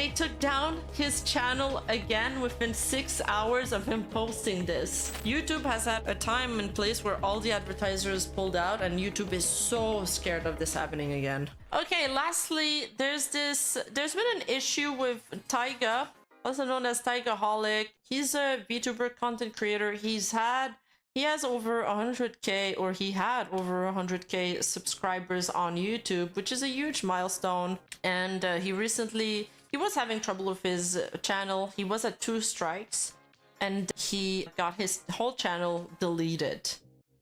They took down his channel again within 6 hours of him posting this. YouTube has had a time and place where all the advertisers pulled out, and YouTube is so scared of this happening again. Okay, lastly, there's been an issue with Tigah, also known as Tigah Holic. He's a VTuber content creator. He has over 100k, or he had over 100k subscribers on YouTube, which is a huge milestone. And he was having trouble with his channel. He was at 2 strikes and he got his whole channel deleted.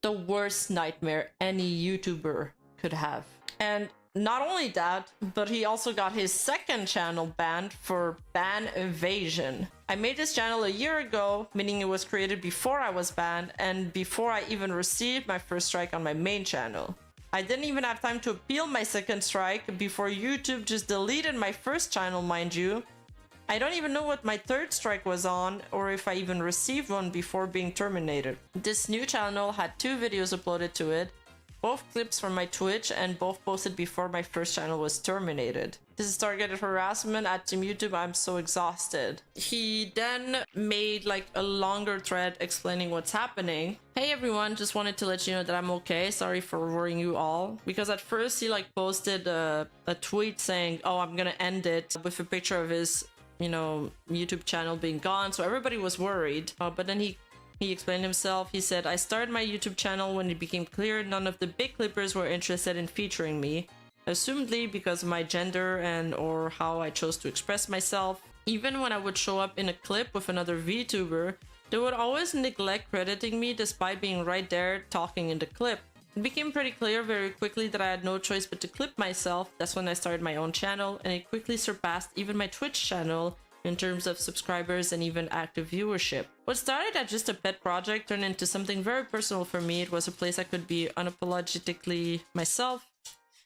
The worst nightmare any YouTuber could have. And not only that, but he also got his second channel banned for ban evasion. I made this channel a year ago, meaning it was created before I was banned and before I even received my first strike on my main channel. I didn't even have time to appeal my second strike before YouTube just deleted my first channel, mind you. I don't even know what my third strike was on, or if I even received one before being terminated. This new channel had 2 videos uploaded to it, both clips from my Twitch, and both posted before my first channel was terminated. This is targeted harassment at Team YouTube. I'm so exhausted. He then made like a longer thread explaining what's happening. Hey everyone, just wanted to let you know that I'm okay. Sorry for worrying you all. Because at first he like posted a tweet saying, oh, I'm gonna end it, with a picture of his, you know, YouTube channel being gone. So everybody was worried. But then he explained himself. He said, I started my YouTube channel when it became clear none of the big clippers were interested in featuring me, assumedly because of my gender and or how I chose to express myself. Even when I would show up in a clip with another VTuber, they would always neglect crediting me despite being right there talking in the clip. It became pretty clear very quickly that I had no choice but to clip myself. That's when I started my own channel, and it quickly surpassed even my Twitch channel in terms of subscribers and even active viewership. What started as just a pet project turned into something very personal for me. It was a place I could be unapologetically myself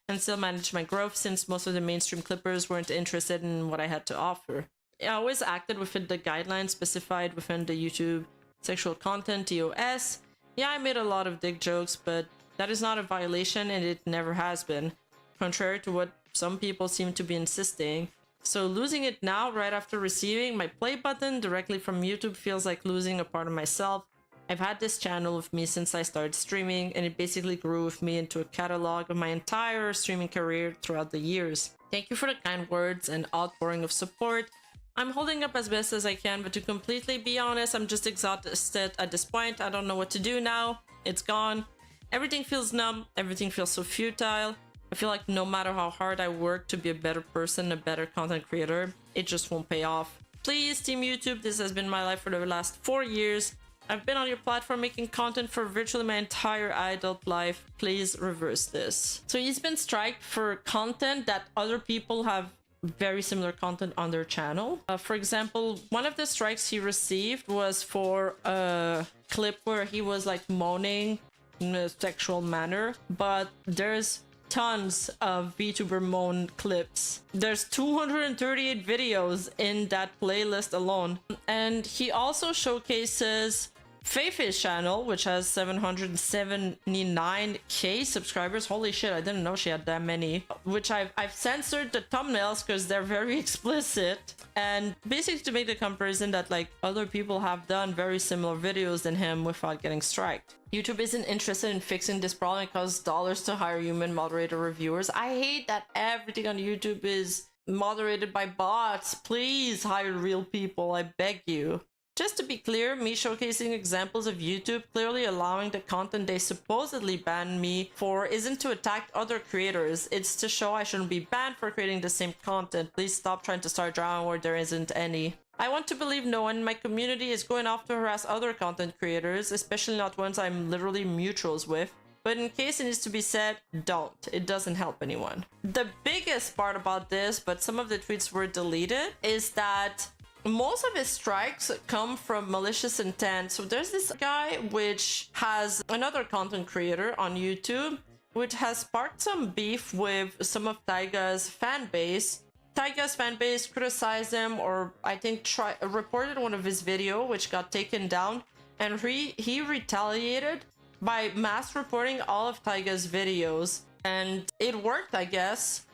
and still manage my growth, since most of the mainstream clippers weren't interested in what I had to offer. I always acted within the guidelines specified within the YouTube sexual content TOS. Yeah, I made a lot of dick jokes, but that is not a violation, and it never has been, contrary to what some people seem to be insisting. So losing it now, right after receiving my play button directly from YouTube, feels like losing a part of myself. I've had this channel with me since I started streaming, and it basically grew with me into a catalog of my entire streaming career throughout the years. Thank you for the kind words and outpouring of support. I'm holding up as best as I can, but to completely be honest, I'm just exhausted at this point. I don't know what to do now. It's gone. Everything feels numb. Everything feels so futile. I feel like no matter how hard I work to be a better person, a better content creator, it just won't pay off. Please, Team YouTube, this has been my life for the last 4 years. I've been on your platform making content for virtually my entire adult life. Please reverse this. So he's been striked for content that other people have very similar content on their channel. For example, one of the strikes he received was for a clip where he was like moaning in a sexual manner, but there's tons of VTuber moan clips. There's 238 videos in that playlist alone. And he also showcases Feifei's channel, which has 779k subscribers. Holy shit, I didn't know she had that many. Which I've censored the thumbnails because they're very explicit. And basically to make the comparison that like other people have done very similar videos than him without getting striked. YouTube isn't interested in fixing this problem. It costs dollars to hire human moderator reviewers. I hate that everything on YouTube is moderated by bots. Please hire real people, I beg you. Just to be clear, me showcasing examples of YouTube clearly allowing the content they supposedly banned me for isn't to attack other creators. It's to show I shouldn't be banned for creating the same content. Please stop trying to start drama where there isn't any. I want to believe no one in my community is going off to harass other content creators, especially not ones I'm literally mutuals with. But in case it needs to be said, don't. It doesn't help anyone. The biggest part about this, but some of the tweets were deleted, is that most of his strikes come from malicious intent. So there's this guy which has another content creator on YouTube, which has sparked some beef with some of Tigah's fan base. Tigah's fan base criticized him, or I think reported one of his video, which got taken down, and he retaliated by mass reporting all of Tigah's videos, and it worked, I guess.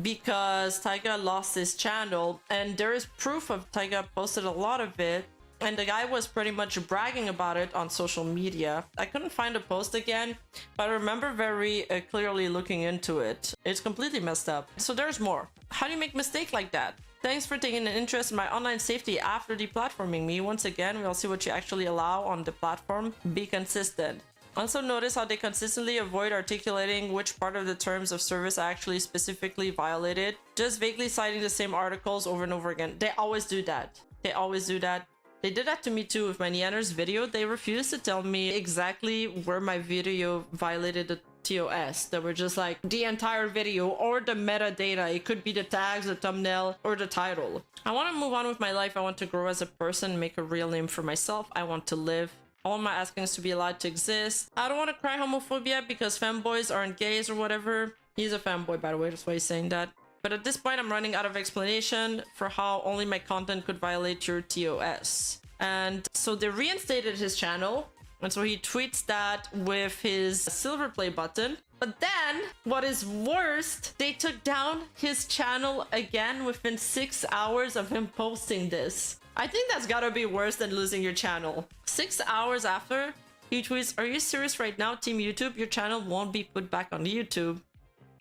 because Tigah lost his channel, and there is proof of Tigah posted a lot of it, and the guy was pretty much bragging about it on social media. I couldn't find a post again, but I remember very clearly looking into it. It's completely messed up. So there's more. How do you make a mistake like that? Thanks for taking an interest in my online safety after deplatforming me. Once again, we'll see what you actually allow on the platform. Be consistent. Also notice how they consistently avoid articulating which part of the terms of service I actually specifically violated, just vaguely citing the same articles over and over again. They always do that. They always do that. They did that to me too with my Neander's video. They refused to tell me exactly where my video violated the TOS. They were just like the entire video or the metadata. It could be the tags, the thumbnail, or the title. I want to move on with my life. I want to grow as a person, make a real name for myself. I want to live. All my asking is to be allowed to exist. I don't want to cry homophobia because femboys aren't gays or whatever. He's a fanboy, by the way, that's why he's saying that. But at this point, I'm running out of explanation for how only my content could violate your TOS. And so they reinstated his channel. And so he tweets that with his silver play button. But then, what is worst, they took down his channel again within 6 hours of him posting this. I think that's gotta be worse than losing your channel. 6 hours after, he tweets, "Are you serious right now, Team YouTube? Your channel won't be put back on YouTube.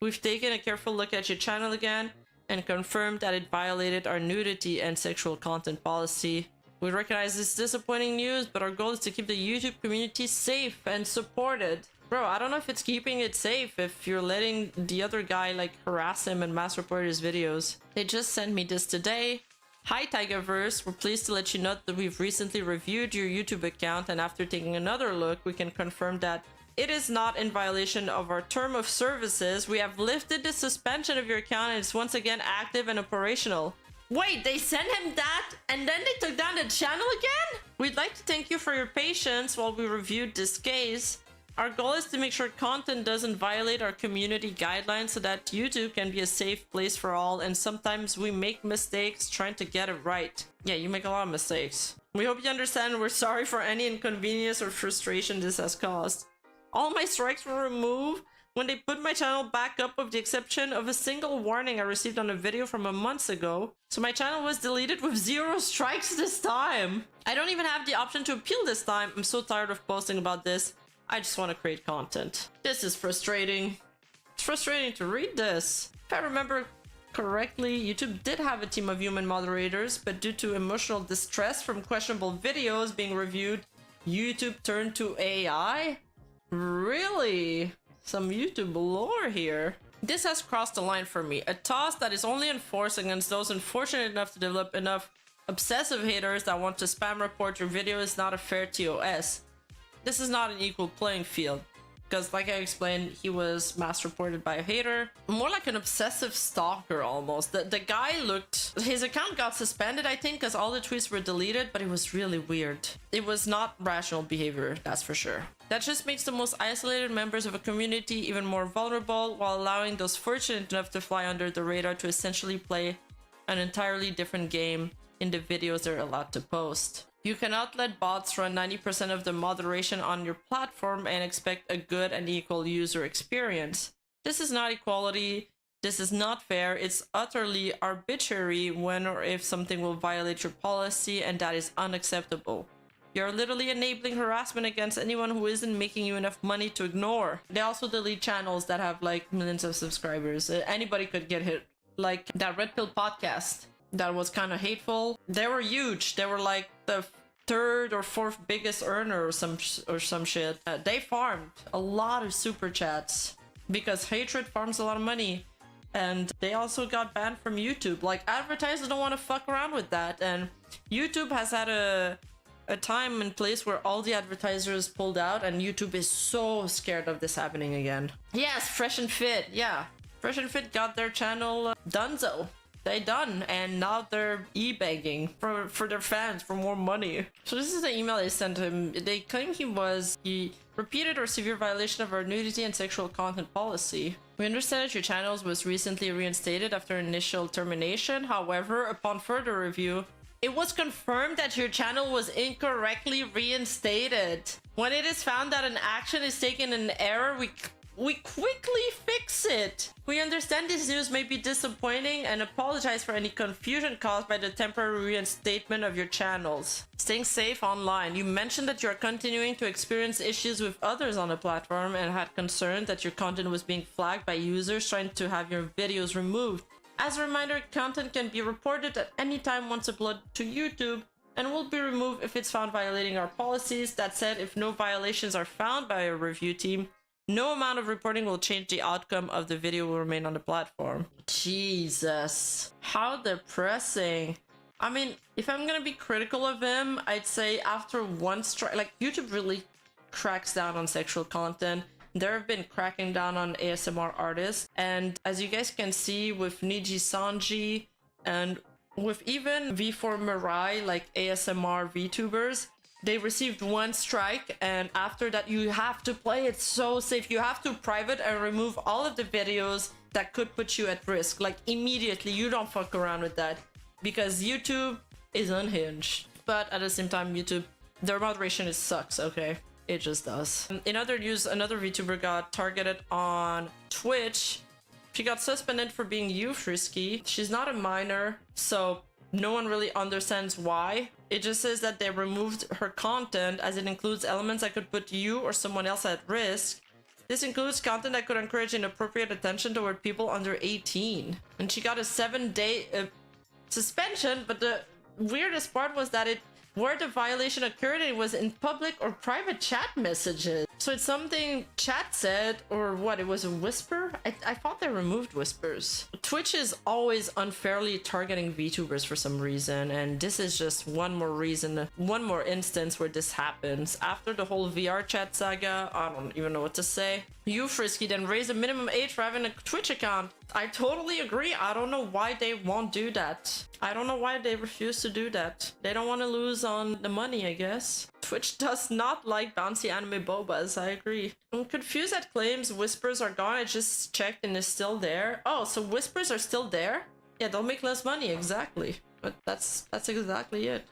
We've taken a careful look at your channel again and confirmed that it violated our nudity and sexual content policy. We recognize this disappointing news, but our goal is to keep the YouTube community safe and supported." Bro, I don't know if it's keeping it safe if you're letting the other guy like harass him and mass report his videos. They just sent me this today. "Hi Tigahverse, we're pleased to let you know that we've recently reviewed your YouTube account, and after taking another look, we can confirm that it is not in violation of our term of services. We have lifted the suspension of your account and it's once again active and operational." Wait, they sent him that and then they took down the channel again? "We'd like to thank you for your patience while we reviewed this case. Our goal is to make sure content doesn't violate our community guidelines so that YouTube can be a safe place for all, and sometimes we make mistakes trying to get it right." Yeah, you make a lot of mistakes. "We hope you understand. We're sorry for any inconvenience or frustration this has caused. All my strikes were removed when they put my channel back up with the exception of a single warning I received on a video from a month ago. So my channel was deleted with 0 strikes this time. I don't even have the option to appeal this time. I'm so tired of posting about this. I just want to create content." This is frustrating. It's frustrating to read this. If I remember correctly, YouTube did have a team of human moderators, but due to emotional distress from questionable videos being reviewed, YouTube turned to AI? Really? Some YouTube lore here. This has crossed the line for me. A toss that is only enforced against those unfortunate enough to develop enough obsessive haters that want to spam report your video is not a fair TOS. This is not an equal playing field. Because like I explained, he was mass reported by a hater. More like an obsessive stalker almost. The guy looked... His account got suspended, I think, because all the tweets were deleted, but it was really weird. It was not rational behavior, that's for sure. That just makes the most isolated members of a community even more vulnerable, while allowing those fortunate enough to fly under the radar to essentially play an entirely different game in the videos they're allowed to post. You cannot let bots run 90% of the moderation on your platform and expect a good and equal user experience. This is not equality. This is not fair. It's utterly arbitrary when or if something will violate your policy, and that is unacceptable. You're literally enabling harassment against anyone who isn't making you enough money to ignore. They also delete channels that have like millions of subscribers. Anybody could get hit. Like that Red Pill podcast. That was kind of hateful. They were huge. They were like the 3rd or 4th biggest earner or some shit. They farmed a lot of super chats because hatred farms a lot of money. And they also got banned from YouTube. Like, advertisers don't want to fuck around with that. And YouTube has had a time and place where all the advertisers pulled out, and YouTube is so scared of this happening again. Yes, Fresh and Fit. Yeah, Fresh and Fit got their channel donezo. They done, and now they're e-begging for their fans for more money. So this is the email they sent him. They claim he repeated or severe violation of our nudity and sexual content policy. We understand that your channel was recently reinstated after initial termination. However, upon further review, it was confirmed that your channel was incorrectly reinstated. When it is found that an action is taken in error, we quickly fix it. We understand this news may be disappointing and apologize for any confusion caused by the temporary reinstatement of your channels. Staying safe online. You mentioned that you are continuing to experience issues with others on the platform and had concern that your content was being flagged by users trying to have your videos removed. As a reminder, content can be reported at any time once uploaded to YouTube and will be removed if it's found violating our policies. That said, if no violations are found by a review team, no amount of reporting will change the outcome of the video will remain on the platform. Jesus. How depressing. I mean, if I'm gonna be critical of him, I'd say after one strike, like YouTube really cracks down on sexual content. There have been cracking down on ASMR artists. And as you guys can see with Niji Sanji and with even V4 Mirai, like ASMR VTubers, they received one strike, and after that you have to play it so safe. You have to private and remove all of the videos that could put you at risk. Like immediately, you don't fuck around with that because YouTube is unhinged. But at the same time, YouTube, their moderation sucks, okay? It just does. In other news, another VTuber got targeted on Twitch. She got suspended for being youth risky. She's not a minor, so no one really understands why. It just says that they removed her content as it includes elements that could put you or someone else at risk. This includes content that could encourage inappropriate attention toward people under 18. And she got a 7-day suspension, but the weirdest part was that where the violation occurred, it was in public or private chat messages. So it's something chat said, or what, it was a whisper? I thought they removed whispers. Twitch is always unfairly targeting VTubers for some reason, and this is just one more reason, one more instance where this happens. After the whole VR chat saga, I don't even know what to say. You Frisky then raised the minimum age for having a Twitch account. I totally agree. I don't know why they won't do that. I don't know why they refuse to do that. They don't want to lose on the money, I guess. Twitch does not like bouncy anime bobas. I agree. I'm confused at claims whispers are gone. I just checked and it's still there. Oh, so whispers are still there? Yeah, they'll make less money, exactly. But that's exactly it.